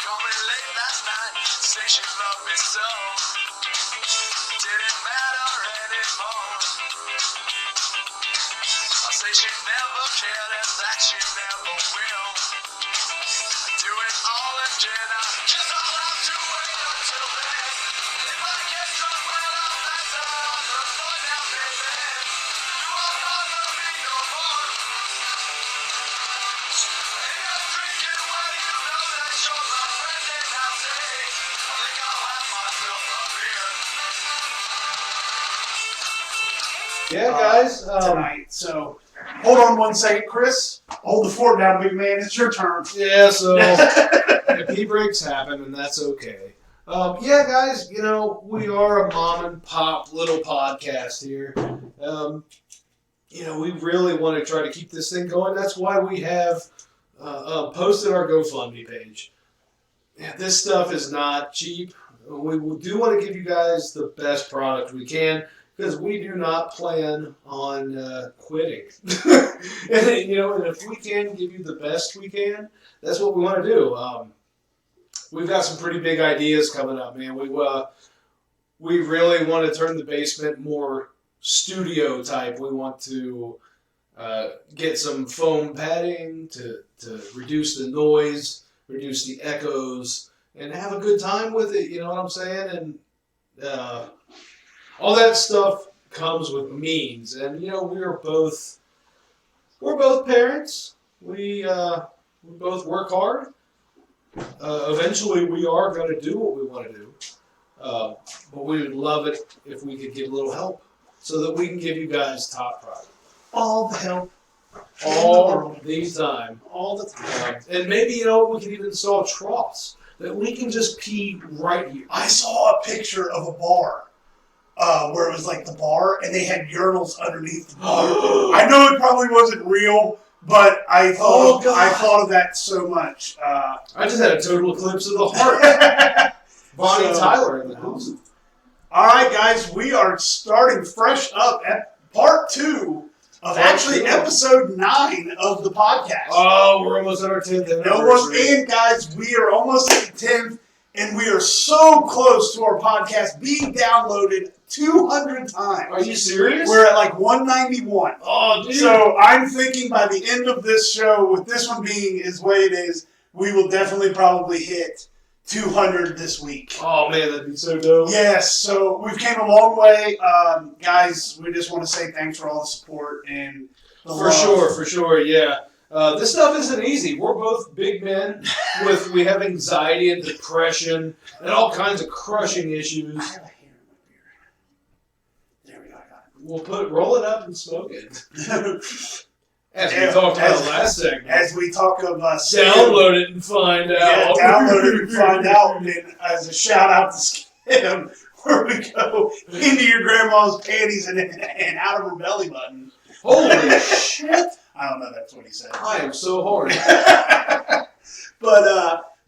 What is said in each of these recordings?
called me late last night, say she loved me so. Didn't matter anymore. I say she never cared and that she never will. Do it all again, I guess I'll have to wait until then. If I get drunk when I'm better on the floor now, baby, you are gonna be no more. Ain't no drinking when you know that you're my friend, and I say, I think I'll have myself a beer. Yeah, guys. Tonight. So, hold on 1 second, Chris. Hold the fort down, big man. It's your turn. Yeah, so pee breaks happen, and that's okay. Yeah, guys, you know, we are a mom and pop little podcast here. You know, we really want to try to keep this thing going. That's why we have posted our GoFundMe page. Yeah, this stuff is not cheap. We do want to give you guys the best product we can, because we do not plan on quitting. And, you know, and if we can give you the best we can, that's what we want to do. We've got some pretty big ideas coming up, man. We really want to turn the basement more studio type. We want to get some foam padding to reduce the noise, reduce the echoes, and have a good time with it. You know what I'm saying? And all that stuff comes with means. And you know, we're both parents. We both work hard. Eventually, we are going to do what we want to do. But we would love it if we could get a little help so that we can give you guys top product. All the help. All the time. All the time. And maybe, you know, we can even install troughs that we can just pee right here. I saw a picture of a bar where it was like the bar, and they had urinals underneath the bar. I know it probably wasn't real, but I thought of that so much. I just had a total eclipse of the heart. Bonnie Tyler in the house. All right, guys, we are starting fresh up at part 2 of actually episode 9 of the podcast. Oh, we're almost at our 10th anniversary. And guys, we are almost at the 10th, and we are so close to our podcast being downloaded 200 times. Are you serious? We're at like 191. Oh, dude. So I'm thinking by the end of this show, with this one being as way it is, we will definitely probably hit 200 this week. Oh, man, that'd be so dope. Yes, so we've came a long way. Guys, we just want to say thanks for all the support and the love. For sure, yeah. This stuff isn't easy. We're both big men we have anxiety and depression and all kinds of crushing issues. I have a hair in my beard. There we go, I got We'll roll it up and smoke it. it. As we talked about last segment. As we talk of download it and find out. Yeah, download it and find out. And as a shout out to Skim, where we go into your grandma's panties and out of her belly button. Holy shit! I don't know. That's what he said. I am so hard. But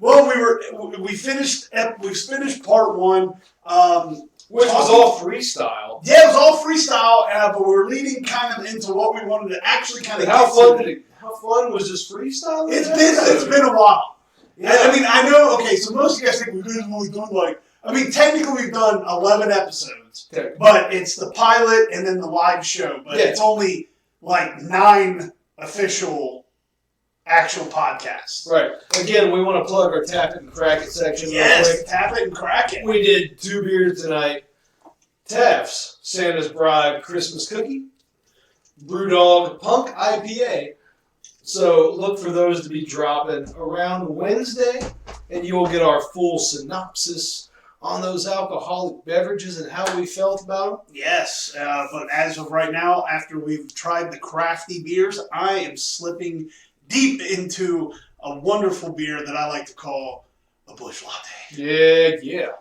we finished part 1. Which was all freestyle. Yeah, it was all freestyle, but we're leading kind of into what we wanted to actually kind of. How fun was this freestyle? It's been a while. Yeah. I mean, I know. Okay, so most of you guys think we've only done technically we've done 11 episodes, but it's the pilot and then the live show. But it's only like 9 official. Actual podcasts. Right. Again, we want to plug our Tap It and Crack It section real quick. Tap It and Crack It. We did 2 beers tonight. Taft's Santa's Bride Christmas Cookie. Brewdog Punk IPA. So look for those to be dropping around Wednesday, and you will get our full synopsis on those alcoholic beverages and how we felt about them. Yes, but as of right now, after we've tried the crafty beers, I am slipping deep into a wonderful beer that I like to call a Busch Latte. Yeah.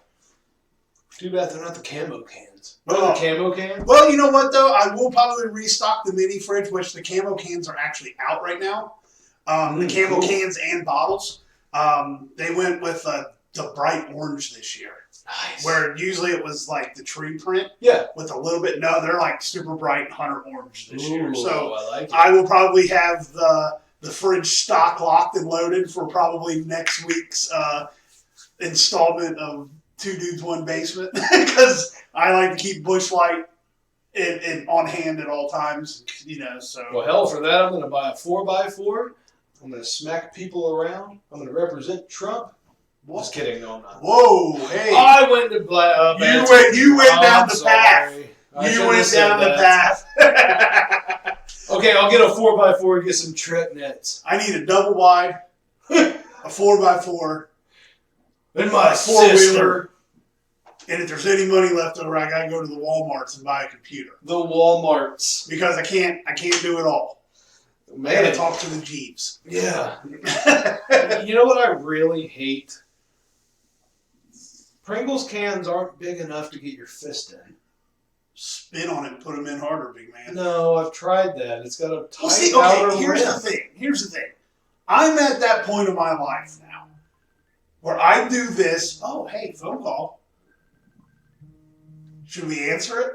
Too bad they're not the camo cans. What are the camo cans? Well, you know what, though? I will probably restock the mini fridge, which the camo cans are actually out right now. The camo cans and bottles. They went with the bright orange this year. Nice. Where usually it was like the tree print. Yeah. With a little bit. No, they're like super bright hunter orange this year. So I like it. I will probably have the fridge stock locked and loaded for probably next week's installment of Two Dudes, One Basement because I like to keep Busch Light on hand at all times, so. Well, hell, for that, I'm going to buy a 4x4. I'm going to smack people around. I'm going to represent Trump. What? Just kidding, no, I'm not. Whoa, hey. I went to You went down the path. You went down the path. Okay, I'll get a 4x4 and get some Tret nets. I need a double wide, a 4x4, and my four-wheeler. And if there's any money left over, I gotta go to the Walmarts and buy a computer. The Walmarts. Because I can't do it all. Man. I gotta talk to the Jeeps. Yeah. You know what I really hate? Pringles cans aren't big enough to get your fist in. Spin on it and put them in harder, big man. No, I've tried that. It's got a tight outer here's rim. Here's the thing. I'm at that point of my life now where I do this. Oh, hey, phone call. Should we answer it?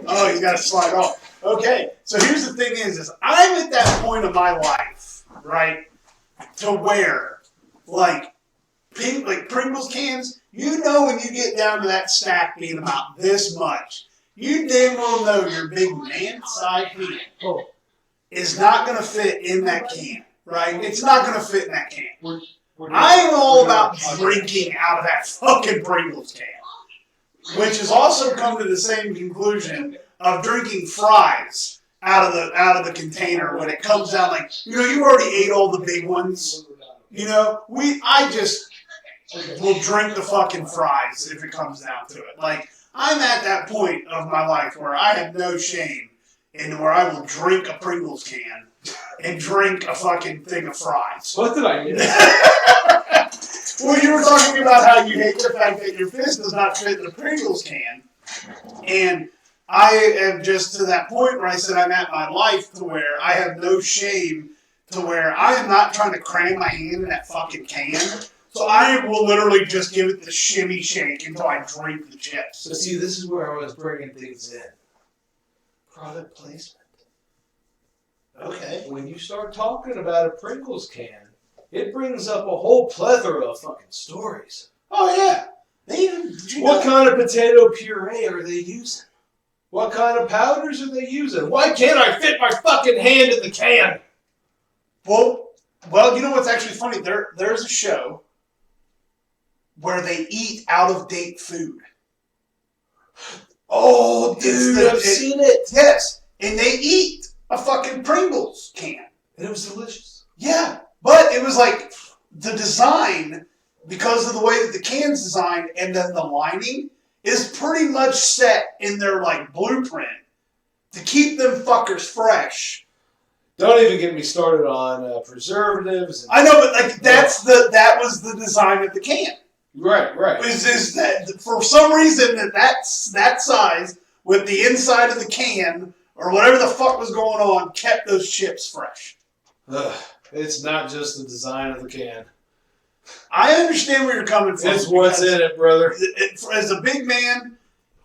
Oh, he's got to slide off. Okay, so here's the thing is I'm at that point of my life, right, to where, like Pringles cans, when you get down to that stack being about this much, you damn well know your big man-sized hand is not going to fit in that can, right? It's not going to fit in that can. I'm all about drinking out of that fucking Pringles can, which has also come to the same conclusion of drinking fries out of the container when it comes down. Like, you already ate all the big ones. I just will drink the fucking fries if it comes down to it. Like, I'm at that point of my life where I have no shame and where I will drink a Pringles can and drink a fucking thing of fries. What did I miss? Well, you were talking about how you hate the fact that your fist does not fit in the Pringles can. And I am just to that point where I said I'm at my life to where I have no shame to where I am not trying to cram my hand in that fucking can. So I will literally just give it the shimmy shake until I drink the chips. So see, this is where I was bringing things in. Product placement. Okay. When you start talking about a Pringles can, it brings up a whole plethora of fucking stories. Oh, yeah. What kind of potato puree are they using? What kind of powders are they using? Why can't I fit my fucking hand in the can? Well, you know what's actually funny? There's a show where they eat out-of-date food. Oh, dude, I've seen it. Yes. And they eat a fucking Pringles can. And it was delicious. Yeah. But it was like the design, because of the way that the can's designed and then the lining, is pretty much set in their like blueprint to keep them fuckers fresh. Don't even get me started on preservatives. I know, but like that was the design of the can. Right. Is that for some reason that's that size with the inside of the can or whatever the fuck was going on kept those chips fresh. It's not just the design of the can. I understand where you're coming from. It's what's in it, brother. As a big man,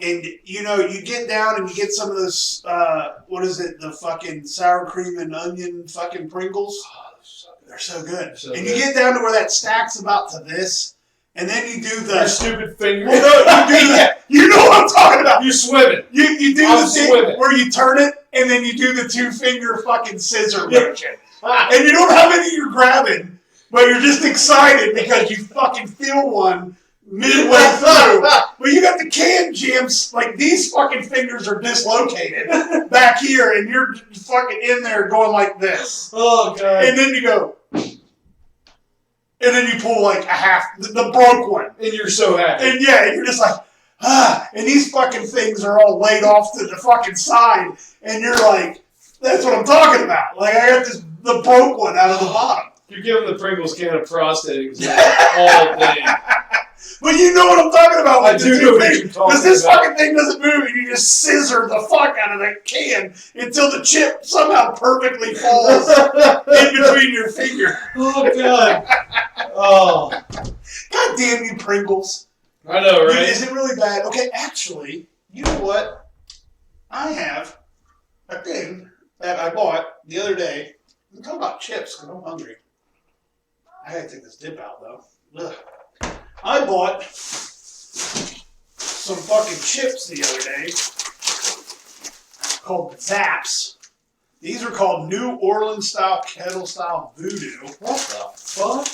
and you get down and you get some of those, what is it, the fucking sour cream and onion fucking Pringles. Oh, they're so good. You get down to where that stack's about to this, and then you do the... Your stupid finger. Well, no, you do that. You know what I'm talking about. You're swimming. You do the thing where you turn it, and then you do the 2-finger fucking scissor motion. And you don't have any you're grabbing, but you're just excited because you fucking feel one midway through. But you got the can jams, like these fucking fingers are dislocated back here, and you're fucking in there going like this. Oh, God. And then you go, and then you pull like a half, the broke one. And you're so happy. And yeah, you're just like, and these fucking things are all laid off to the fucking side, and you're like, that's what I'm talking about. Like, I got the broke one out of the bottom. You're giving the Pringles can a prostate exam all day. But you know what I'm talking about. I do know what you're talking about. Because this fucking thing doesn't move, and you just scissor the fuck out of that can until the chip somehow perfectly falls in between your finger. Oh, God. Oh. God damn you, Pringles. I know, right? Dude, is it really bad? Okay, actually, you know what? I have a thing that I bought the other day. I'm talking about chips because I'm hungry. I gotta take this dip out though. Ugh. I bought some fucking chips the other day called Zaps. These are called New Orleans style kettle style voodoo. What the fuck?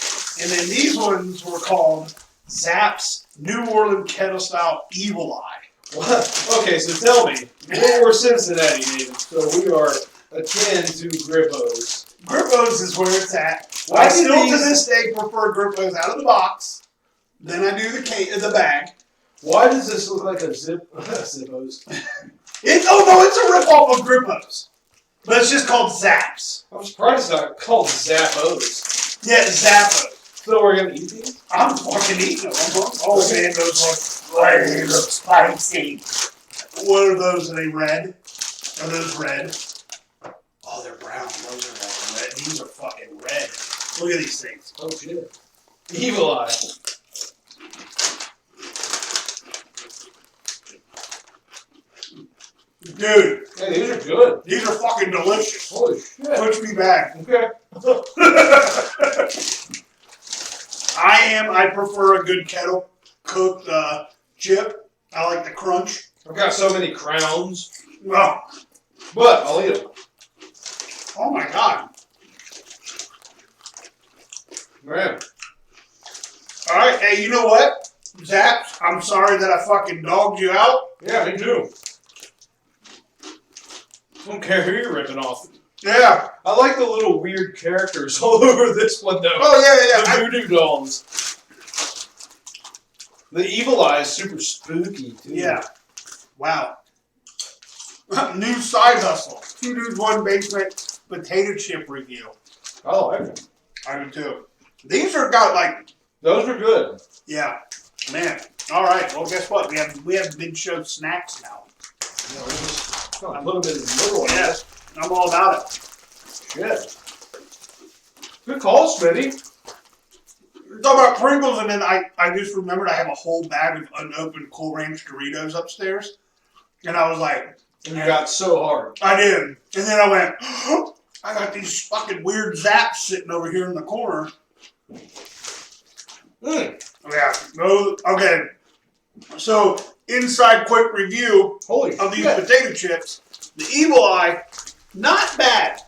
And then these ones were called Zaps New Orleans kettle style Evil Eye. What? Okay, so tell me, we're Cincinnati natives, so we are akin to Grippos. Grippos is where it's at. Why I do still these- to this day prefer Grippos out of the box. Then I do the bag. Why does this look like a Zippos? It's a ripoff of Grippos. But it's just called Zaps. I'm surprised it's not called Zappos. Yeah, Zappos. So we're gonna eat these? I'm fucking eating them. Oh man, those look spicy. What are those? Are they red? Are those red? Oh, they're brown. Those are like red. These are fucking red. Look at these things. Oh shit. Evil Eye. Dude, Hey, these are good. these are fucking delicious. Holy shit. Push me back. Okay. I prefer a good kettle cooked chip. I like the crunch. I've got so many crowns, Oh, but I'll eat them. oh my god. Man. Alright, hey, you know what? Zaps, I'm sorry that I fucking dogged you out. Yeah, me too. Don't care who you're ripping off. Yeah. I like the little weird characters all over this one though. Oh, yeah. The voodoo dolls. The Evil Eye is super spooky too. Yeah. Wow. New side hustle. 2 dudes, 1 basement potato chip review. I like them. I do too. These are got like, Those are good. yeah, man. All right. Well, guess what? We have mid show snacks now. You know, just kind of put them in the middle. I Yeah, guess. I'm all about it. Shit. Good call, Smitty. You're talking about Pringles, and then I just remembered I have a whole bag of unopened Cool Ranch Doritos upstairs, and I was like, And you got so hard. I did, and then I went, I got these fucking weird Zaps sitting over here in the corner. Mm. Yeah. Okay. So, inside quick review Holy of these shit. potato chips. The Evil Eye, not bad.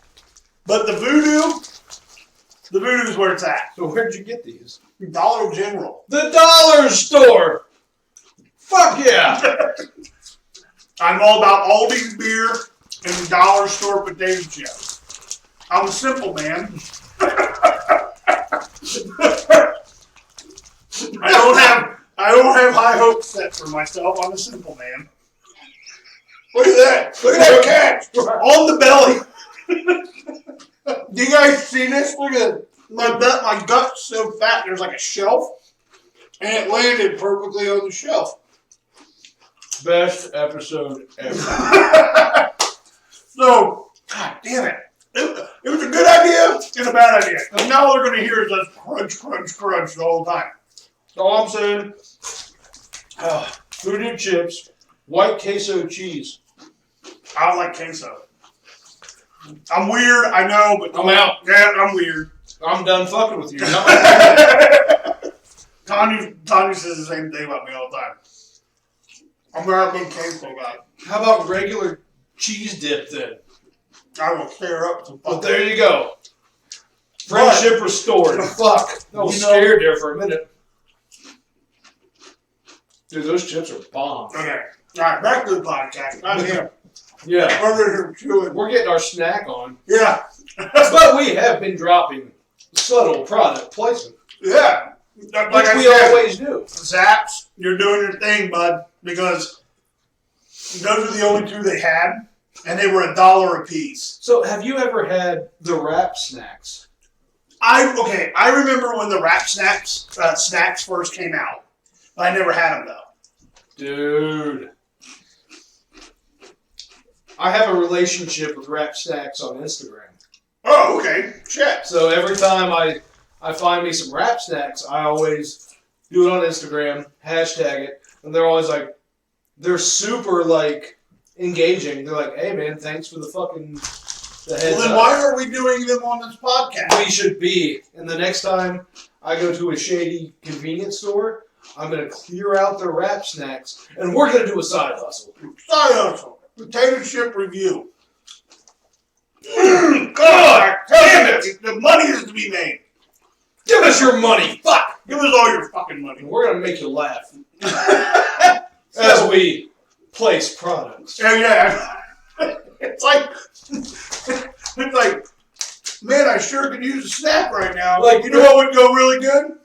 But the Voodoo's where it's at. So where'd you get these? Dollar General. The dollar store! Fuck yeah! I'm all about Aldi's beer and dollar store potato chips. I'm a simple man. I don't have high hopes set for myself. I'm a simple man. Look at that! Look at that catch on the belly. Do you guys see this? Look at it. My gut's so fat. There's like a shelf, and it landed perfectly on the shelf. Best episode ever. So, god damn it. It was a good idea and a bad idea. Because now all they're going to hear is us crunch, crunch, crunch the whole time. All I'm saying, voodoo chips, white queso cheese. I don't like queso. I'm weird, I know, but I'm out. Yeah, I'm weird. I'm done fucking with you. Tanya says the same thing about me all the time. I'm not a big queso guy. How about regular cheese dip then? I will stare up some Well, fucking. there you go. Friendship restored. Fuck. I was scared there for a minute. Dude, those chips are bomb. Okay. Alright, back to the podcast. I'm here. Yeah. We're here chewing. We're getting our snack on. Yeah. But we have been dropping subtle product placement. Yeah. Which Like we always do. Zaps, you're doing your thing, bud, because those are the only 2 they had, and they were $1 a piece. So have you ever had the wrap snacks? I remember when the Wrap Snacks first came out, but I never had them though. Dude. I have a relationship with wrap snacks on Instagram. Oh, okay. Shit. So every time I find me some wrap snacks, I always do it on Instagram, hashtag it, and they're always like, they're super like engaging. They're like, hey man, thanks for the Well, then why are we doing them on this podcast? We should be. And the next time I go to a shady convenience store, I'm going to clear out their wrap snacks, and we're going to do a side hustle. Side hustle. Potato chip review. God damn it! The money is to be made. Give us your money. Fuck. Give us all your fucking money. And we're going to make you laugh. As we place products. Yeah. It's like, man, I sure could use a snack right now. Like, you know what would go really good?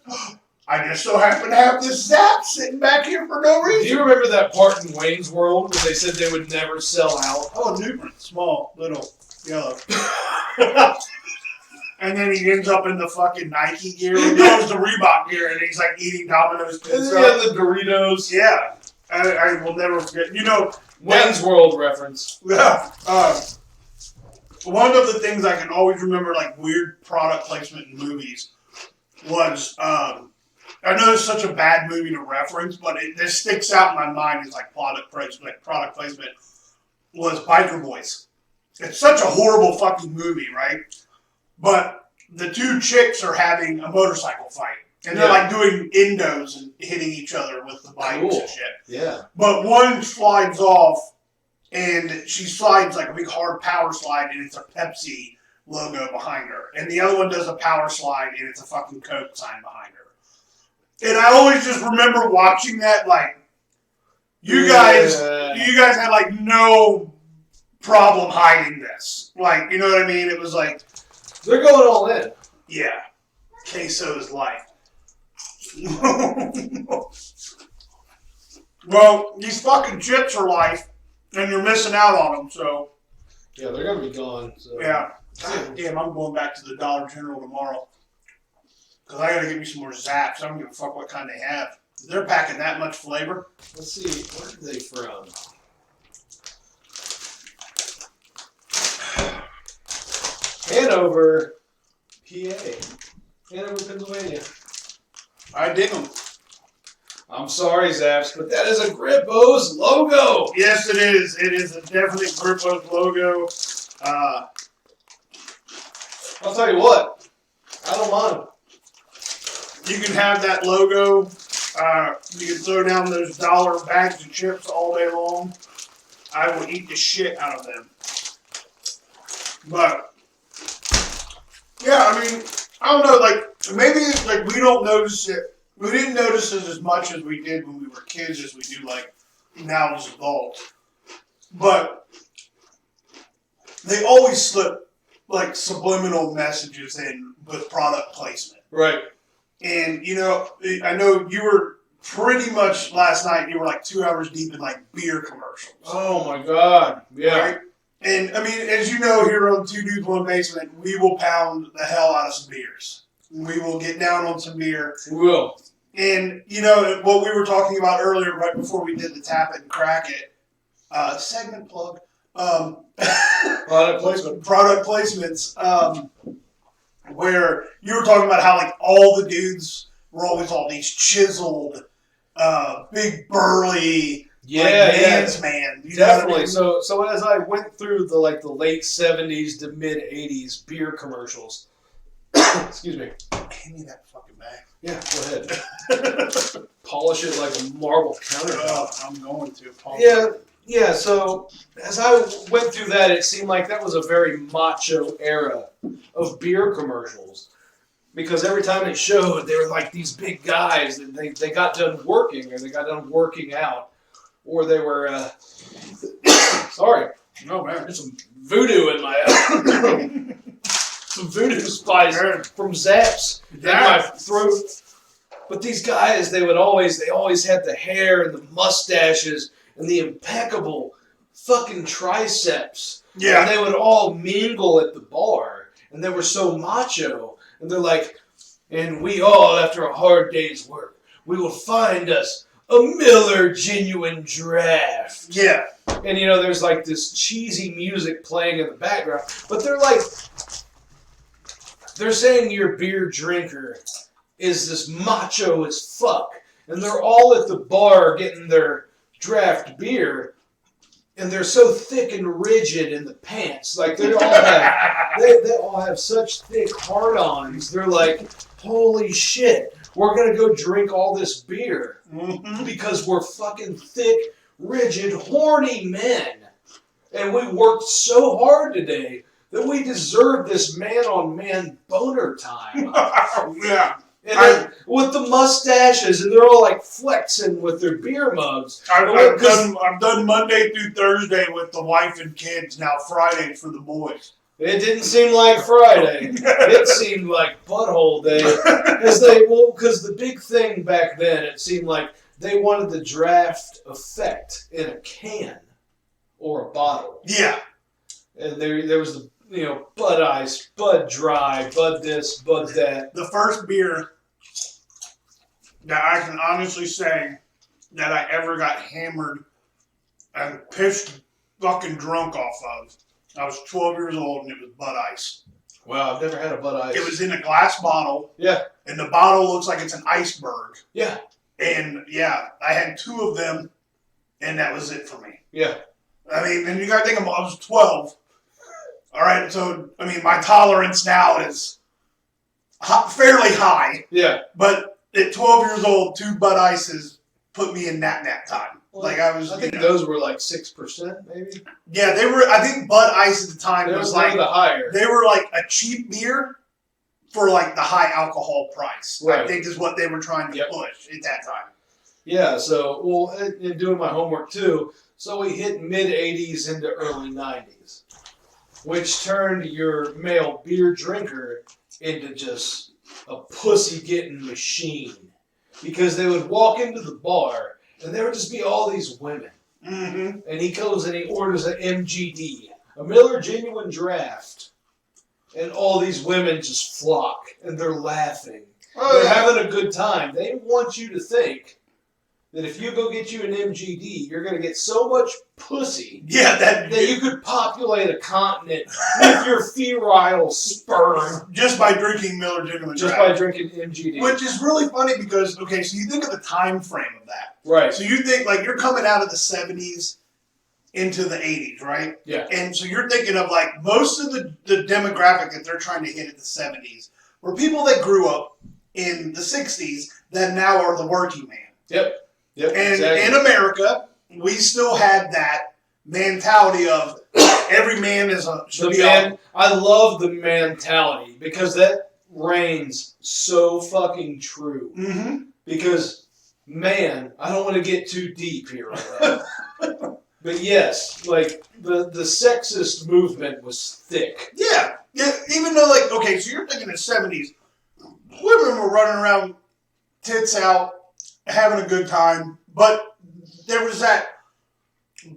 I just so happen to have this Zap sitting back here for no reason. Do you remember that part in Wayne's World where they said they would never sell out? Oh, Newman. Small, little, yellow. And then he ends up in the fucking Nike gear. He goes to Reebok gear and he's like eating Domino's pizza. And then he had the Doritos. Yeah. I will never forget. You know, Wayne's World reference. Yeah. One of the things I can always remember, like weird product placement in movies, was I know it's such a bad movie to reference, but this sticks out in my mind as like product placement. Was Biker Boys. It's such a horrible fucking movie, right? But the two chicks are having a motorcycle fight. And they're like doing endos and hitting each other with the bikes and shit. Yeah. But one slides off, and she slides like a big hard power slide, and it's a Pepsi logo behind her. And the other one does a power slide, and it's a fucking Coke sign behind her. And I always just remember watching that, like, you guys had like no problem hiding this. Like, you know what I mean? It was like, they're going all in. Yeah. Queso is life. Well, these fucking chips are life, and you're missing out on them, so. Yeah, they're going to be gone. So. Yeah. God damn, I'm going back to the Dollar General tomorrow. Because I got to get me some more Zaps. I don't give a fuck what kind they have. They're packing that much flavor. Let's see, where are they from? Hanover, PA. Hanover, Pennsylvania. I dig them. I'm sorry, Zaps, but that is a Grippo's logo. Yes, it is. It is a definite Grippo's logo. I'll tell you what, I don't mind. You can have that logo. You can throw down those dollar bags of chips all day long. I will eat the shit out of them. But yeah, I mean, I don't know. Like maybe like we don't notice it. We didn't notice it as much as we did when we were kids, as we do like now as adults. But they always slip like subliminal messages in with product placement. Right. And, you know, I know you were pretty much last night, you were like 2 hours deep in like beer commercials. Oh my God. Yeah. Right? And, I mean, as you know, here on Two Dudes, One Basement, we will pound the hell out of some beers. We will get down on some beer. We will. And, you know, what we were talking about earlier, right before we did the Tap It and Crack It segment plug. Product placement. Product placements. Where you were talking about how like all the dudes were always all these chiseled, big burly, man's man. You definitely. Know what I mean? So as I went through the late 70s to mid 80s beer commercials, excuse me. Hand me that fucking bag. Yeah, go ahead. Polish it like a marble countertop. I'm going to. Yeah. So as I went through that, it seemed like that was a very macho era of beer commercials, because every time it showed, they were like these big guys that they got done working, or they got done working out, or they were sorry, oh man, there's some voodoo in my some voodoo spice from Zaps in my throat. But these guys, they always had the hair and the mustaches and the impeccable fucking triceps. Yeah. And they would all mingle at the bar. And they were so macho. And they're like, and we all, after a hard day's work, we will find us a Miller Genuine Draft. Yeah. And, you know, there's like this cheesy music playing in the background. But they're saying your beer drinker is this macho as fuck. And they're all at the bar getting their draft beer. and they're so thick and rigid in the pants. Like they all have such thick hard-ons. They're like, holy shit, we're gonna go drink all this beer because we're fucking thick, rigid, horny men, and we worked so hard today that we deserve this man-on-man boner time. Yeah. And then with the mustaches, and they're all like flexing with their beer mugs. I've done Monday through Thursday with the wife and kids. Now Friday for the boys. It didn't seem like Friday. It seemed like butthole day. Because the big thing back then, it seemed like they wanted the draft effect in a can or a bottle. Yeah. And there was the Bud Ice, Bud Dry, Bud this, Bud that. The first beer that I can honestly say that I ever got hammered and pissed fucking drunk off of, I was 12 years old and it was Bud Ice. Wow, I've never had a Bud Ice. It was in a glass bottle. Yeah. And the bottle looks like it's an iceberg. Yeah. And yeah, I had 2 of them and that was it for me. Yeah. I mean, and you gotta think I was 12. All right, so, I mean, my tolerance now is fairly high. Yeah. But at 12 years old, 2 Bud Ices put me in nap time. Well, I think those were like 6%, maybe? Yeah, they were, I think Bud Ice at the time was like, the higher. They were like a cheap beer for like the high alcohol price. Right. I think is what they were trying to push at that time. Yeah, so, in doing my homework too, so we hit mid-80s into early 90s. Which turned your male beer drinker into just a pussy-getting machine. Because they would walk into the bar, and there would just be all these women. Mm-hmm. And he goes and he orders an MGD, a Miller Genuine Draft. And all these women just flock, and they're laughing. They're having a good time. They want you to think that if you go get you an MGD, you're going to get so much pussy that you could populate a continent with your feral sperm. Just by drinking Miller Genuine Just Draft. by drinking MGD. Which is really funny because, okay, so you think of the time frame of that. Right. So you think, like, you're coming out of the 70s into the 80s, right? Yeah. And so you're thinking of, like, most of the demographic that they're trying to hit at the 70s were people that grew up in the 60s that now are the working man. Yep. Yep, and exactly. In America, we still had that mentality of every man should be on. I love the mentality because that reigns so fucking true. Mm-hmm. Because, man, I don't want to get too deep here right now. But yes, like, the sexist movement was thick. Yeah. Even though, like, okay, so you're thinking the 70s, women were running around tits out, having a good time, but there was that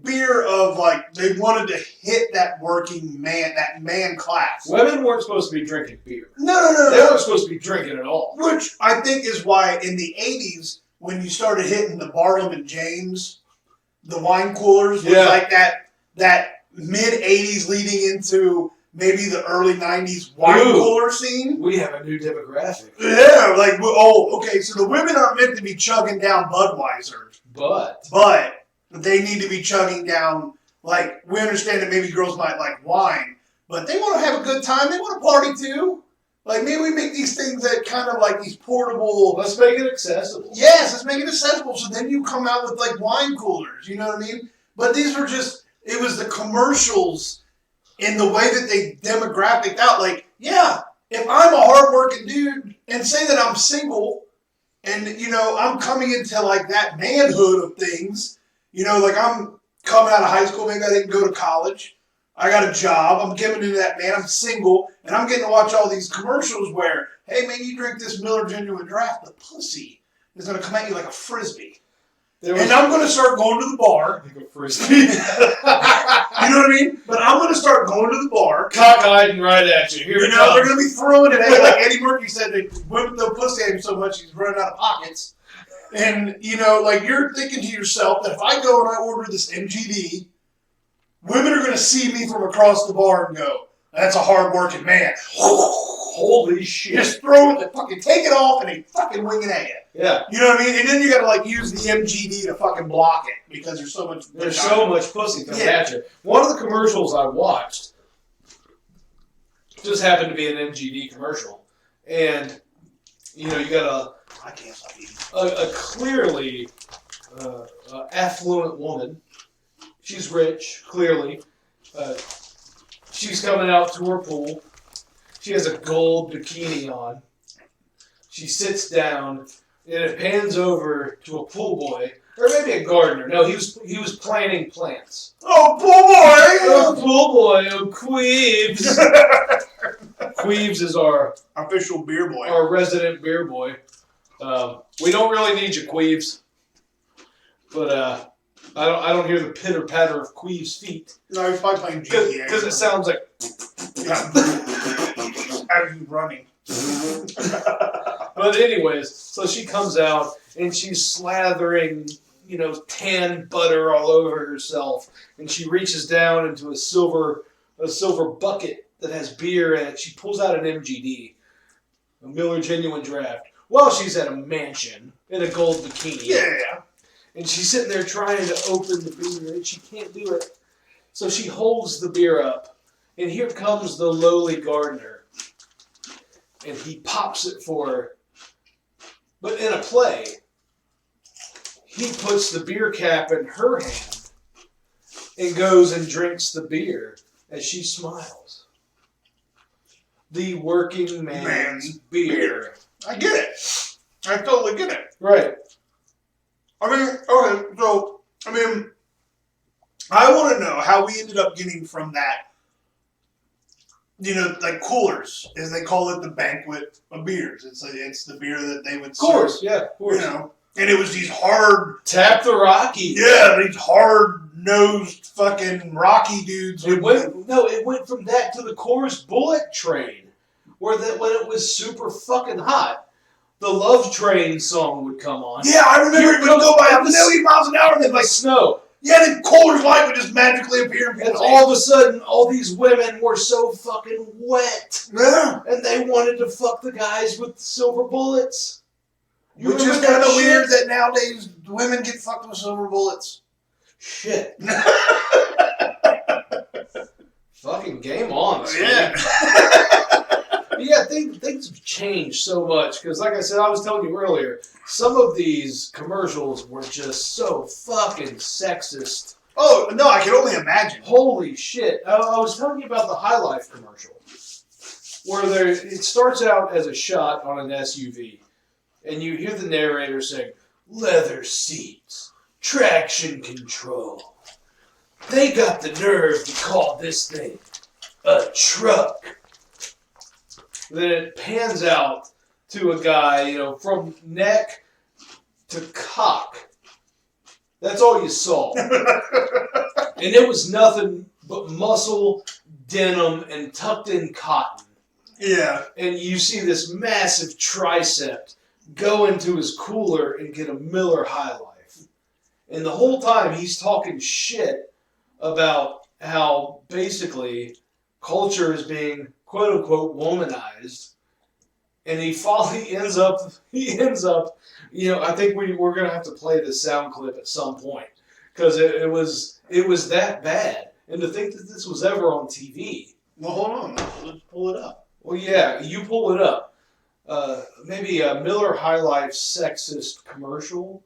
beer of, like, they wanted to hit that working man, that man class. Women weren't supposed to be drinking beer. No. They weren't supposed to be drinking at all. Which I think is why in the 80s, when you started hitting the Barnum and James, the wine coolers, was like that mid-80s leading into maybe the early 90s wine cooler scene. We have a new demographic. Yeah, like, okay, so the women aren't meant to be chugging down Budweiser. But they need to be chugging down, like, we understand that maybe girls might like wine, but they want to have a good time. They want to party too. Like, maybe we make these things that kind of like these portable... Let's make it accessible. Yes, let's make it accessible. So then you come out with, like, wine coolers. You know what I mean? But these were just... It was the commercials in the way that they demographic out. Like, yeah, if I'm a hardworking dude and say that I'm single and, I'm coming into, like, that manhood of things, like I'm coming out of high school, maybe I didn't go to college. I got a job. I'm giving into that, man. I'm single. And I'm getting to watch all these commercials where, hey, man, you drink this Miller Genuine Draft, the pussy is going to come at you like a Frisbee. And I'm going to start going to the bar. Like a Frisbee. You know what I mean? But I'm going to start going to the bar. Cockeyed right at you. Here they're going to be throwing it at you. Like Eddie Murphy said, they whipped the pussy at him so much he's running out of pockets. And, like you're thinking to yourself that if I go and I order this MGD, women are going to see me from across the bar and go, that's a hard-working man. Holy shit. Just throw it, fucking take it off, and they fucking wing it at you. Yeah. You know what I mean? And then you gotta like use the MGD to fucking block it because there's so much. There's so much pussy coming at you. One of the commercials I watched just happened to be an MGD commercial, and you got I can't stop eating. a clearly affluent woman. She's rich, clearly. She's coming out to her pool. She has a gold bikini on. She sits down, and it pans over to a pool boy, or maybe a gardener. No, he was planting plants. Oh, pool boy! Oh, pool boy! Oh, Queeves! Queeves is our official beer boy. Our resident beer boy. We don't really need you, Queeves, but I don't hear the pitter patter of Queeves' feet. No, he's probably playing GTA. Because it sounds like. As he's running. But anyways, so she comes out and she's slathering, tan butter all over herself, and she reaches down into a silver bucket that has beer in it. She pulls out an MGD, a Miller Genuine Draft, while she's at a mansion in a gold bikini. Yeah. And she's sitting there trying to open the beer, and she can't do it. So she holds the beer up, and here comes the lowly gardener, and he pops it for her. But in a play, he puts the beer cap in her hand and goes and drinks the beer as she smiles. The working man's beer. I get it. I totally get it. Right. I mean, okay, so, I want to know how we ended up getting from that, like coolers, as they call it, the banquet of beers. It's the beer that they would serve. Of course, yeah, of course. And it was these hard... Tap the Rocky. Yeah, these hard-nosed fucking Rocky dudes. It went from that to the Coors Bullet train, where when it was super fucking hot, the Love Train song would come on. Yeah, I remember it would go by a million miles an hour and then like snow. Yeah, then Coors Light would just magically appear. And all of a sudden, all these women were so fucking wet. Yeah. And they wanted to fuck the guys with silver bullets. Which is kind of weird that nowadays women get fucked with silver bullets. Shit. Fucking game on. Yeah. Yeah, things have changed so much. Because like I said, I was telling you earlier, some of these commercials were just so fucking sexist. Oh, no, I can only imagine. Holy shit. I was telling you about the High Life commercial. Where it starts out as a shot on an SUV. And you hear the narrator saying, leather seats, traction control. They got the nerve to call this thing a truck. Then it pans out to a guy, from neck to cock. That's all you saw. And it was nothing but muscle, denim, and tucked in cotton. Yeah. And you see this massive tricep go into his cooler and get a Miller High Life. And the whole time he's talking shit about how basically culture is being quote unquote womanized. And he ends up, I think we're going to have to play this sound clip at some point. Because it was that bad. And to think that this was ever on TV. Well, hold on. Let's pull it up. Well, yeah, you pull it up. Maybe a Miller High Life sexist commercial.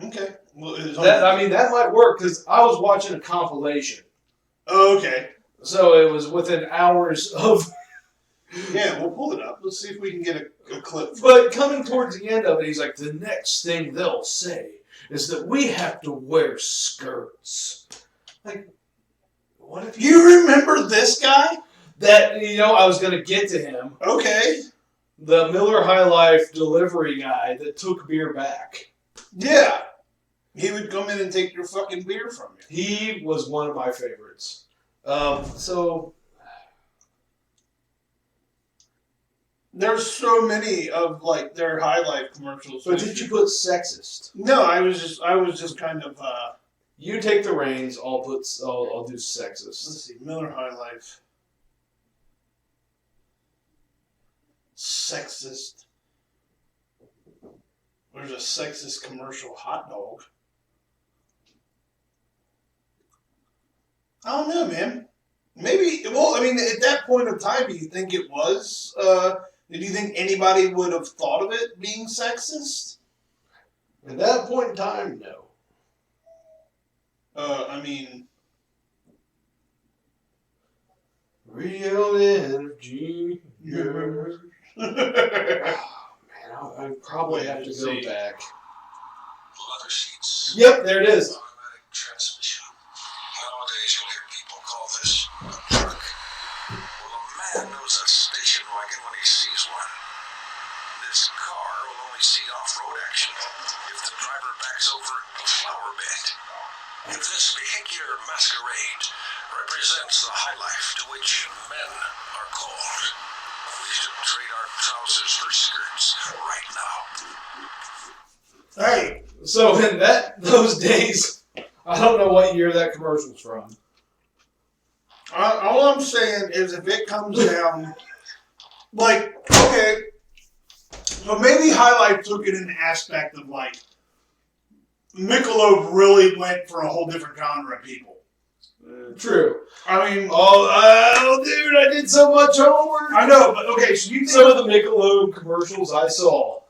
Okay. Well, that might work because I was watching a compilation. Oh, okay. So it was within hours of. Yeah, we'll pull it up. Let's see if we can get a clip. But coming towards the end of it, he's like, the next thing they'll say is that we have to wear skirts. Like, what if you remember this guy? That, I was going to get to him. Okay. The Miller High Life delivery guy that took beer back. Yeah. He would come in and take your fucking beer from you. He was one of my favorites. There's so many of their High Life commercials. But did you put sexist? No, I was just kind of. You take the reins. I'll do sexist. Let's see, Miller High Life. sexist. There's a sexist commercial hot dog. I don't know, man. Maybe, well, I mean, at that point of time, do you think it was? Did you think anybody would have thought of it being sexist? At that point in time, no. I mean... Real energy. Yeah. I probably have to go back. Leather seats. Yep, there it is. Automatic transmission. Nowadays, you'll hear people call this a truck. Well, a man knows a station wagon when he sees one. This car will only see off-road action if the driver backs over a flower bed. If this vehicular masquerade represents the high life to which men are called, we should trade our trousers for skirts right now. Hey, So in those days, I don't know what year that commercial's from. all I'm saying is if it comes down, like, okay, so maybe High Life took it in the aspect of, like, Michelob really went for a whole different genre of people. True. I mean, Oh, dude, I did so much homework. I know, but okay, so you Some think of the Michelob commercials I saw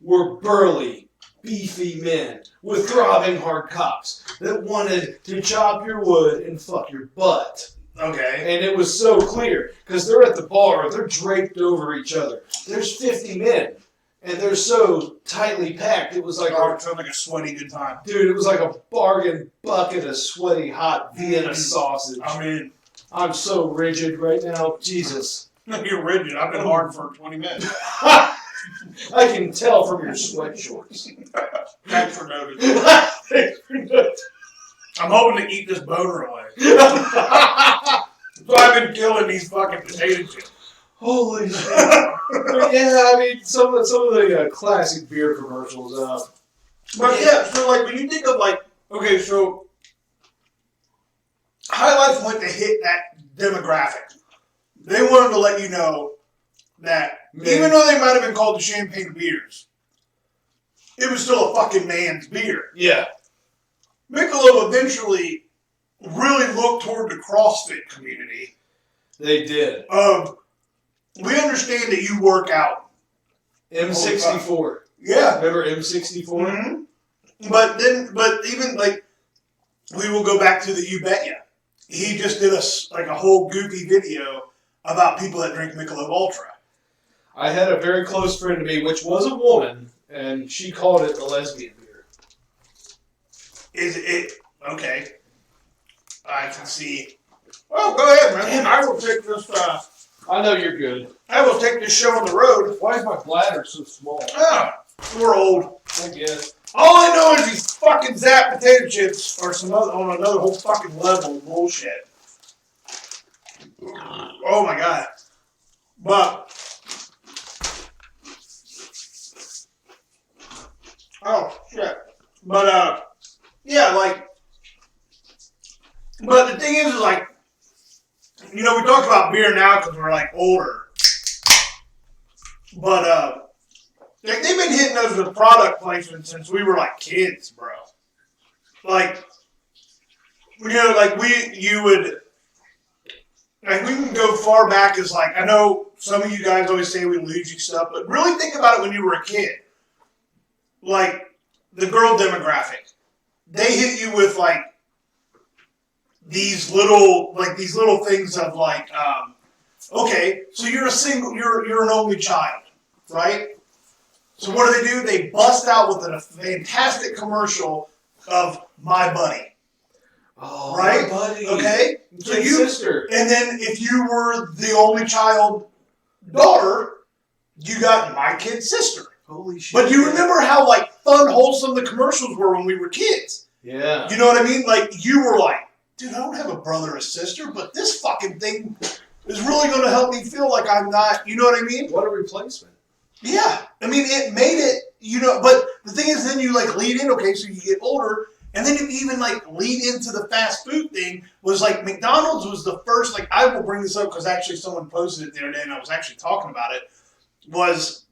were burly, beefy men with throbbing hard cocks that wanted to chop your wood and fuck your butt. okay, And it was so clear because they're at the bar, they're draped over each other. There's 50 men, and they're so tightly packed. It was like, it sounds like a sweaty good time. dude, it was like a bargain bucket of sweaty, hot Vienna sausage. I mean, I'm so rigid right now. Jesus. you're rigid. I've been hard for 20 minutes. I can tell from your sweat shorts. Thanks for noticing. I'm hoping to eat this boner away. So I've been killing these fucking potato chips. Holy shit. Yeah, I mean, some of the classic beer commercials. But yeah, so like when you think of like, okay, so High Life went to hit that demographic. They wanted to let you know that even though they might have been called the champagne beers, it was still a fucking man's beer. Yeah. Michelob eventually really looked toward the CrossFit community. They did. We understand that you work out. M64. Yeah. Remember M64? Mm-hmm. But even like, we will go back to the You Bet Ya. He just did a whole goofy video about people that drink Michelob Ultra. I had a very close friend to me, which was a woman, and she called it a lesbian beer. Is it okay? I can see. Well, go ahead, man. I will take this. I know you're good. I will take this show on the road. Why is my bladder so small? We're old. I guess. All I know is these fucking Zap potato chips are on another whole fucking level of bullshit. Oh my god. But oh shit. But yeah, like, but the thing is like, you know, we talk about beer now because we're like older. But like they've been hitting us with product placement since we were like kids, bro. Like, you know, like you would, like we can go far back as like, I know some of you guys always say we lose you stuff, but really think about it when you were a kid. Like, the girl demographic. They hit you with like these little things of like, okay, so you're you're an only child, right? So what do? They bust out with a fantastic commercial of My Buddy. Oh, right? My buddy. Okay? So Big you, sister. and then if you were the only child daughter, you got My Kid Sister. Holy shit. But you remember how like fun, wholesome the commercials were when we were kids. Yeah. You know what I mean? Like you were like, dude, I don't have a brother or sister, but this fucking thing is really going to help me feel like I'm not, you know what I mean? What a replacement. Yeah. I mean, it made it, you know, but the thing is then you like lead in, okay, so you get older, and then you even like lead into the fast food thing was like McDonald's was the first, like I will bring this up because actually someone posted it the other day and I was actually talking about it. was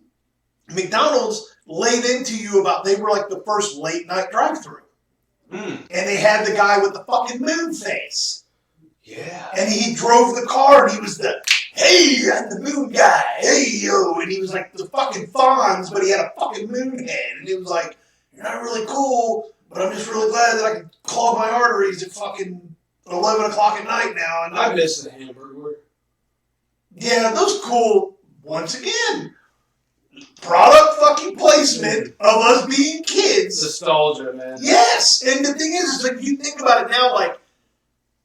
McDonald's laid into you about they were like the first late night drive-thru. And they had the guy with the fucking moon face. Yeah. And he drove the car and he was the, hey, I'm the moon guy, hey, yo. And he was like the fucking Fonz, but he had a fucking moon head. And it was like, you're not really cool, but I'm just really glad that I can clog my arteries at fucking 11 o'clock at night now. And I miss the hamburger. yeah, those cool, once again, product fucking placement of us being kids. Nostalgia, man. Yes, and the thing is like, you think about it now, like,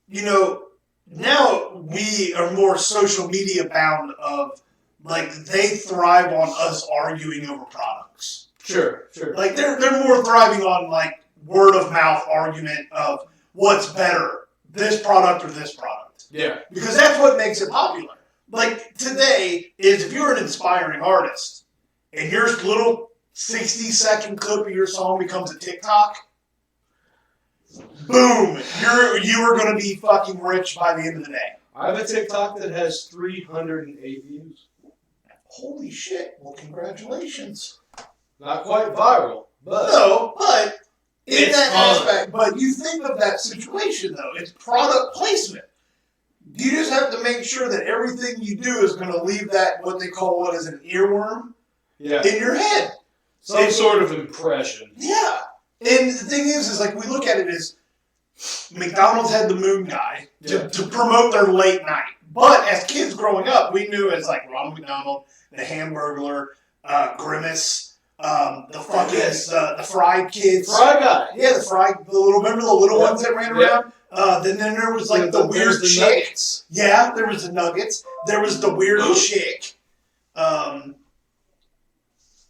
you know, now we are more social media bound of, like, they thrive on us arguing over products. Sure. Like, they're more thriving on, like, word of mouth argument of what's better, this product or this product. Yeah. Because that's what makes it popular. Like, today is if you're an inspiring artist and your little 60-second clip of your song becomes a TikTok, boom, you are going to be fucking rich by the end of the day. I have a TikTok that has 308 views. Holy shit. Well, congratulations. Not quite viral, but... No, but in It's that fun. aspect, but you think of that situation, though, it's product placement. You just have to make sure that everything you do is going to leave that, what they call, what is an earworm, Yeah. in your head. Some sort of impression. Yeah. And the thing is like, we look at it as McDonald's had the moon guy to promote their late night. But as kids growing up, we knew as like Ronald McDonald, the Hamburglar, Grimace, the fucking, the Fried Kids. Fry Guy. Yeah, remember the little ones that ran around? Then there was like the weird the chick. Nuggets. Yeah, there was the Nuggets. There was the weird chick.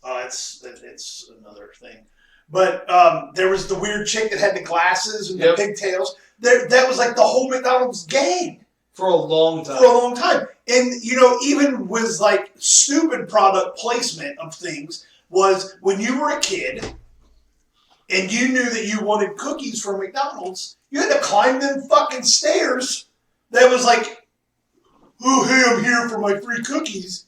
It's another thing. But there was the weird chick that had the glasses and the pigtails. That was like the whole McDonald's gang. For a long time. For a long time. And, you know, even with like stupid product placement of things was when you were a kid and you knew that you wanted cookies from McDonald's, you had to climb them fucking stairs. That was like, oh, hey, I'm here for my free cookies.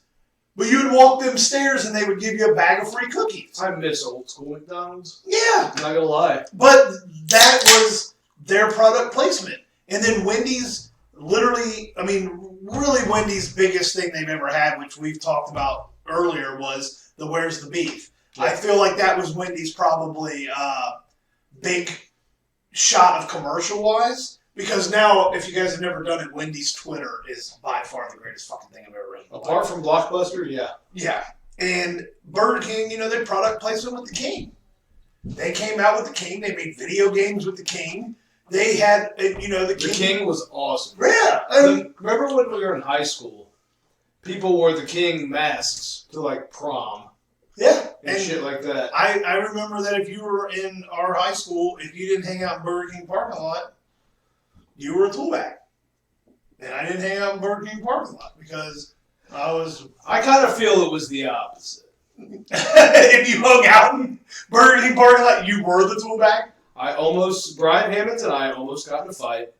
But you would walk them stairs and they would give you a bag of free cookies. I miss old school McDonald's. Yeah. I'm not gonna lie. But that was their product placement. And then Wendy's literally, I mean, really Wendy's biggest thing they've ever had, which we've talked about earlier, was the Where's the Beef. Yeah. I feel like that was Wendy's probably big shot of commercial-wise. Because now, if you guys have never done it, Wendy's Twitter is by far the greatest fucking thing I've ever read. Apart from Blockbuster, yeah. Yeah. And Burger King, you know, their product placement with the King. They came out with the King. They made video games with the King. They had, you know, the King. The King was awesome. Yeah. Remember when we were in high school? People wore the King masks to, like, prom. Yeah. And shit like that. I remember that if you were in our high school, if you didn't hang out in Burger King parking lot, you were a toolbag. And I didn't hang out in Burger King parking lot because I kind of feel it was the opposite. If you hung out in Burger King parking lot, you were the toolbag? Brian Hammonds and I almost got in a fight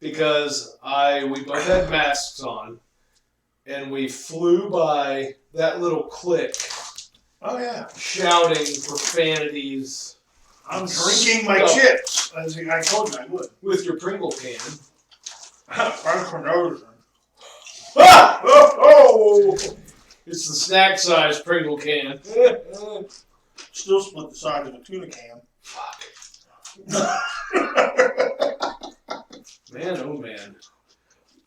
because we both had masks on and we flew by that little clique. Oh, yeah. Shouting profanities. I'm drinking my chips, as I told you I would. With your Pringle can. Ah! Oh! It's the snack size Pringle can. Still split the size of a tuna can. Fuck. Man, oh man.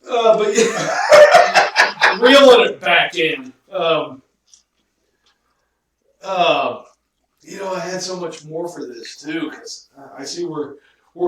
But yeah. Reeling it back in. You know, I had so much more for this too, because I see we're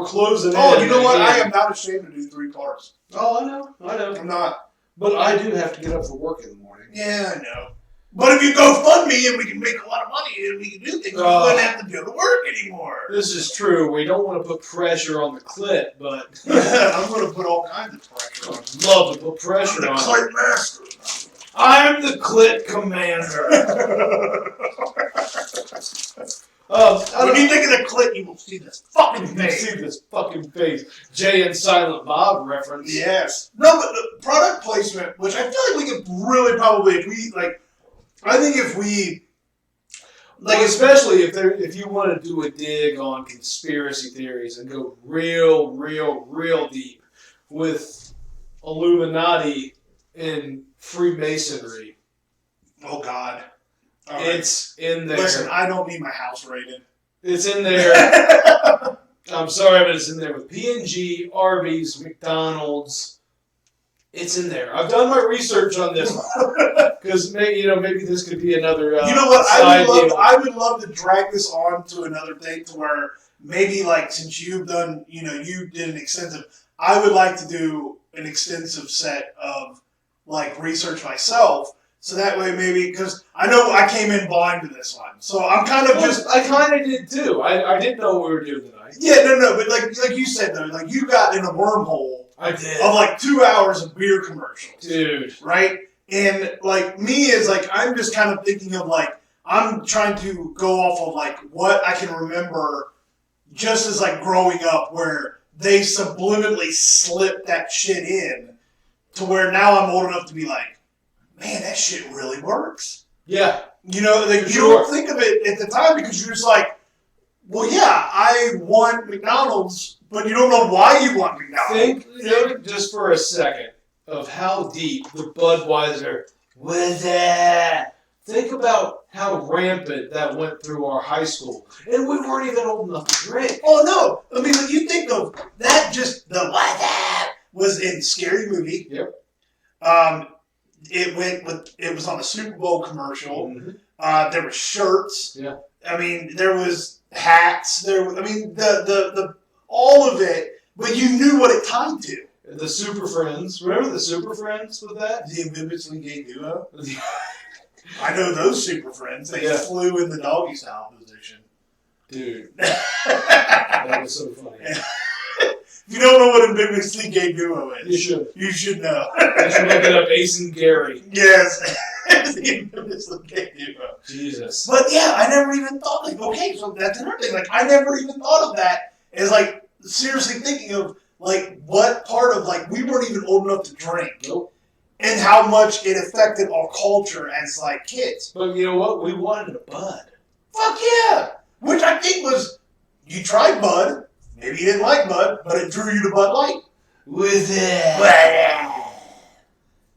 closing in. Oh, you know what? I am not ashamed to do 3 parts. Oh, I know. I'm not. But I do have to get up for work in the morning. Yeah, I know. But if you go fund me and we can make a lot of money and we can do things, we wouldn't have to go to work anymore. This is true. We don't want to put pressure on the clit, but I'm going to put all kinds of pressure on it. Love to put pressure on the clit master. I'm the clit commander. When you think of the clit, you will see this fucking face. See this fucking face. Jay and Silent Bob reference. Yes. No, but the product placement, which I feel like we could really probably, if we, like, I think if we... Like, especially if you want to do a dig on conspiracy theories and go real deep with Illuminati and Freemasonry. Oh, God. It's in there. Listen, I don't need my house raided. It's in there. I'm sorry, but it's in there with P&G, Arby's, McDonald's. It's in there. I've done my research on this because maybe this could be another. You know what? I would love to drag this on to another thing to where maybe like since you've done, you did an extensive. I would like to do an extensive set of like research myself, so that way maybe because I know I came in blind to this one, so I'm kind of I kind of did too. I didn't know what we were doing tonight. Yeah, no, but like you said though, like you got in a wormhole. I did. Of like 2 hours of beer commercials. Dude. Right? And like me is like, I'm just kind of thinking of like, I'm trying to go off of like what I can remember just as like growing up where they subliminally slipped that shit in to where now I'm old enough to be like, man, that shit really works. Yeah. Like you don't think of it at the time because you're just like, well, yeah, I want McDonald's, but you don't know why you want McDonald's. Think just for a second of how deep the Budweiser was at. Think about how rampant that went through our high school. And we weren't even old enough to drink. Oh, no. I mean, when you think of that, just the what that was in Scary Movie. Yep. It was on a Super Bowl commercial. Mm-hmm. There were shirts. Yeah. I mean, there was hats. The all of it, but you knew what it tied to. The Super Friends. Remember the Super Friends with that? The Infamously Gay Duo? I know those Super Friends. They flew in the doggy style position. Dude. That was so funny. If you don't know what a Infamously Gay Duo is, you should. You should know. You should look it up. Ace and Gary. Yes. The Infamously Gay Duo. Jesus. But yeah, I never even thought, like, okay, so that's another thing. Like, I never even thought of that as, like, seriously thinking of, like, what part of, like, we weren't even old enough to drink. Nope. And how much it affected our culture as, like, kids. But you know what? We wanted a Bud. Fuck yeah! Which I think was, you tried Bud, maybe you didn't like Bud, but it drew you to Bud Light. With it.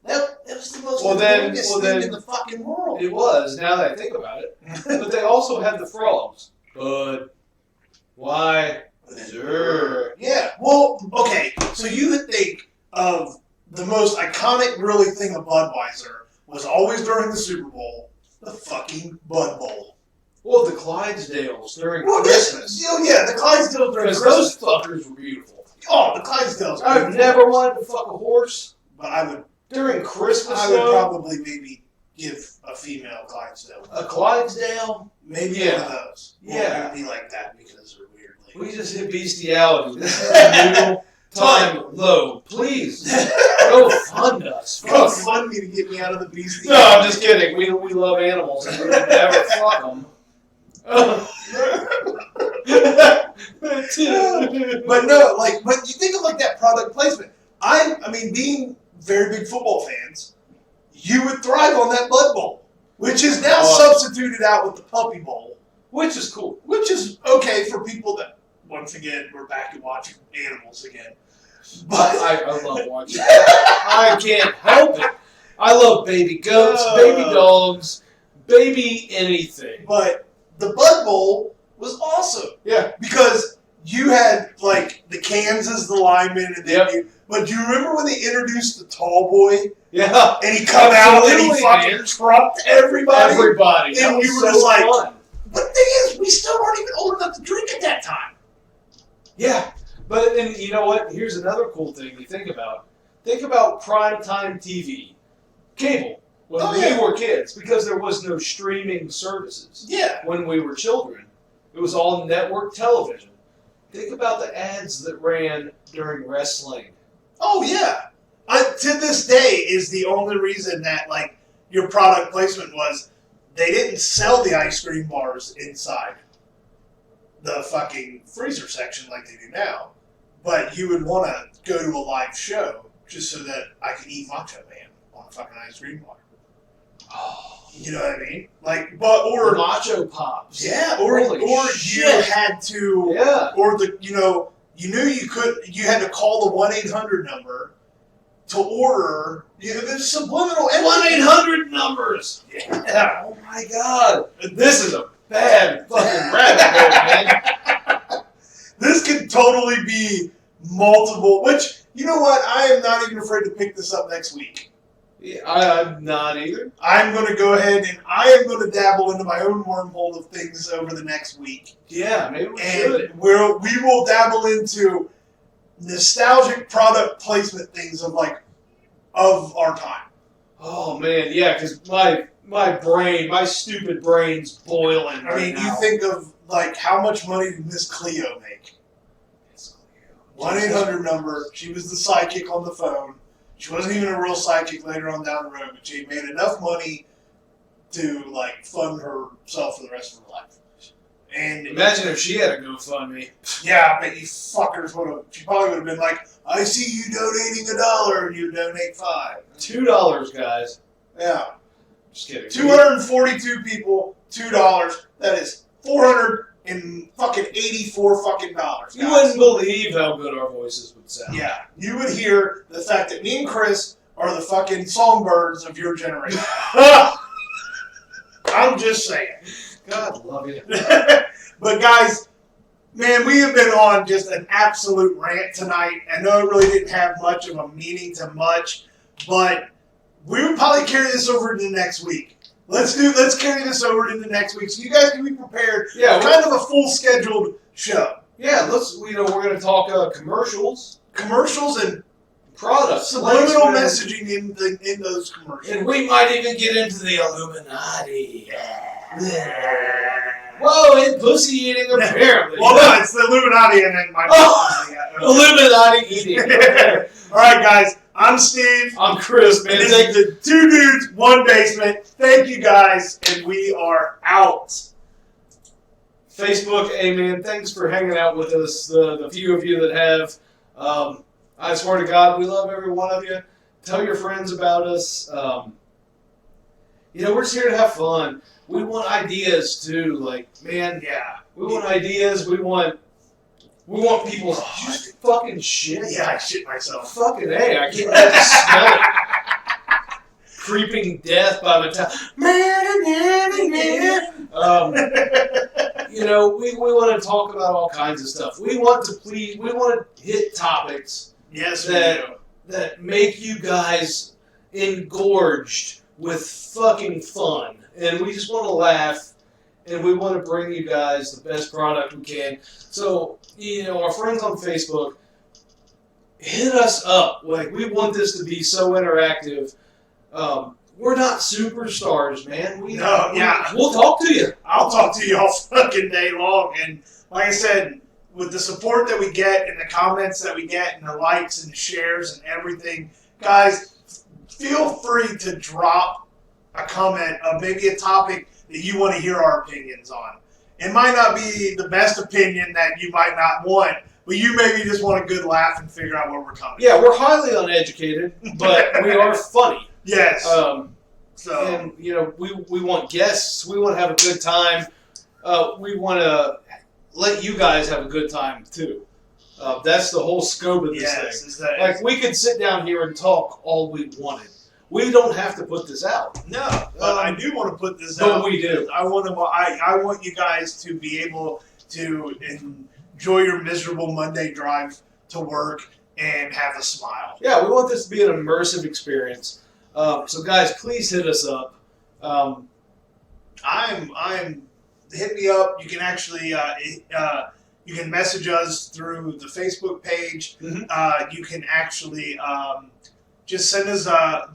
That was the most thing in the fucking world. It was, now that I think about it. But they also had the frogs. Bud. Why? Sure. Yeah. Well, okay. So you would think of the most iconic really thing of Budweiser was always during the Super Bowl, the fucking Bud Bowl. Well, the Clydesdales during Christmas. The Clydesdales during Christmas. Those fuckers were beautiful. Oh, the Clydesdales. I've never wanted to fuck a horse. But I would. During Christmas, I would probably maybe give a female Clydesdale. A Clydesdale? Maybe one of those. Yeah. It would be like that because they're weirdly. We just hit bestiality. This is a new time low. Please. Go fund us. Go fund me to get me out of the bestiality. No, I'm just kidding. We love animals and we would never fuck them. But no, but you think of like that product placement. I mean, being very big football fans, you would thrive on that Bud Bowl, which is now substituted out with the Puppy Bowl, which is cool. Which is okay for people that, once again, we're back to watching animals again. But I love watching that. I can't help it. I love baby goats, baby dogs, baby anything. But the Bud Bowl was awesome. Yeah. Because you had, like, the Kansas, the linemen, and then but do you remember when they introduced the tall boy? Yeah. And he come out and he fucking trumped everybody. Everybody. And we were just like, but the thing is, we still weren't even old enough to drink at that time. Yeah. But then, you know what? Here's another cool thing you think about. Think about primetime TV. Cable. When we were kids. Because there was no streaming services. Yeah. When we were children. It was all network television. Think about the ads that ran during wrestling. Oh, yeah. To this day is the only reason that, like, your product placement was they didn't sell the ice cream bars inside the fucking freezer section like they do now. But you would want to go to a live show just so that I could eat Macho Man on a fucking ice cream bar. You know what I mean? Like, The Macho Pops. Yeah, or you had to, or you knew you had to call the 1-800 number to order. There's subliminal 1-800 numbers. Yeah. Oh my God, this is a bad fucking rabbit hole, man. This could totally be multiple. Which, you know what? I am not even afraid to pick this up next week. Yeah, I'm not either. I'm going to go ahead and I am going to dabble into my own wormhole of things over the next week. Yeah, maybe we should. We will dabble into nostalgic product placement things of our time. Oh man, yeah, because my stupid brain's boiling right I mean, now. you think of how much money did Miss Cleo make? 1-800 number. She was the psychic on the phone. She wasn't even a real psychic later on down the road, but she made enough money to fund herself for the rest of her life. And imagine if she had a GoFundMe. Yeah, but you fuckers would have. She probably would have been like, "I see you donating $1 and you donate $5." $2, guys. Yeah. Just kidding. 242 people, $2. That is $484 fucking dollars. You wouldn't believe how good our voices would sound. Yeah, you would hear the fact that me and Chris are the fucking songbirds of your generation. I'm just saying. God love you. But guys, man, we have been on just an absolute rant tonight. I know it really didn't have much of a meaning to much, but we would probably carry this over into next week. Let's carry this over into next week so you guys can be prepared. Yeah, kind of a full scheduled show. Yeah, we're going to talk commercials and products, subliminal messaging in those commercials, and we might even get into the Illuminati. Whoa, and pussy eating apparently. Well, no, it's the Illuminati and then my Illuminati eating. All right, guys. I'm Steve. I'm Chris, man. This is the 2 Dudes, 1 Basement. Thank you, guys, and we are out. Facebook, hey, man, thanks for hanging out with us, the few of you that have. I swear to God, we love every one of you. Tell your friends about us. We're just here to have fun. We want ideas, too. We want ideas. We want people's fucking shit. Yeah, I shit myself. Fucking A, I can't wait to smell it. Creeping death by the time. We want to talk about all kinds of stuff. We want to hit topics that make you guys engorged with fucking fun. And we just want to laugh. And we want to bring you guys the best product we can. So, our friends on Facebook, hit us up. We want this to be so interactive. We're not superstars, man. We'll talk to you. I'll talk to you all fucking day long. And like I said, with the support that we get and the comments that we get and the likes and the shares and everything, guys, feel free to drop a comment of maybe a topic that you want to hear our opinions on. It might not be the best opinion that you might not want, but you maybe just want a good laugh and figure out where we're coming from. Yeah, we're highly uneducated, but we are funny. Yes. And we want guests. We want to have a good time. We want to let you guys have a good time too. That's the whole scope of this thing. We could sit down here and talk all we wanted. We don't have to put this out. No, but I do want to put this out. But we do. I want you guys to be able to enjoy your miserable Monday drive to work and have a smile. Yeah, we want this to be an immersive experience. So guys, please hit us up. Hit me up. You can actually you can message us through the Facebook page. Mm-hmm. You can actually just send us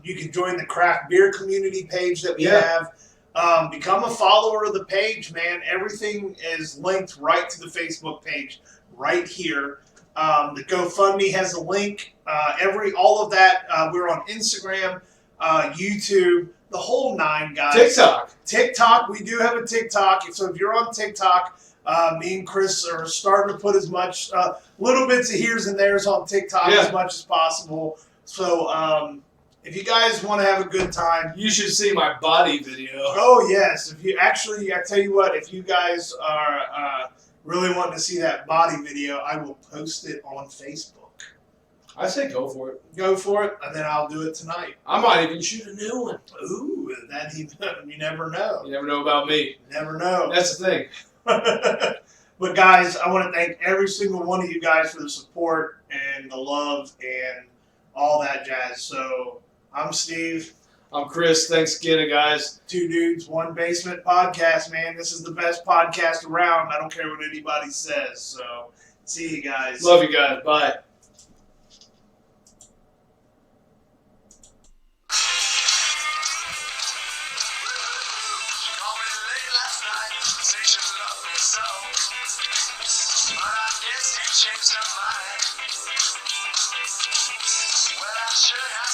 you can join the craft beer community page that we have. Become a follower of the page, man. Everything is linked right to the Facebook page right here. The GoFundMe has a link. All of that. We're on Instagram, YouTube, the whole 9, guys. TikTok. We do have a TikTok. So if you're on TikTok, me and Chris are starting to put as much little bits of here's and there's on TikTok as much as possible. So if you guys want to have a good time, You should see my body video. oh yes, if you actually, I tell you what, if you guys are really wanting to see that body video, I will post it on Facebook. I say go for it. Go for it, and then I'll do it tonight. I might even shoot a new one. Ooh, you never know. You never know about me. Never know. That's the thing. But guys, I want to thank every single one of you guys for the support and the love and all that jazz. So I'm Steve. I'm Chris. Thanks again, guys. 2 Dudes, 1 Basement podcast, man. This is the best podcast around. I don't care what anybody says. So see you guys. Love you guys. Bye. Called me late last night, say you love me so. But I guess you changed your mind. Well, I should have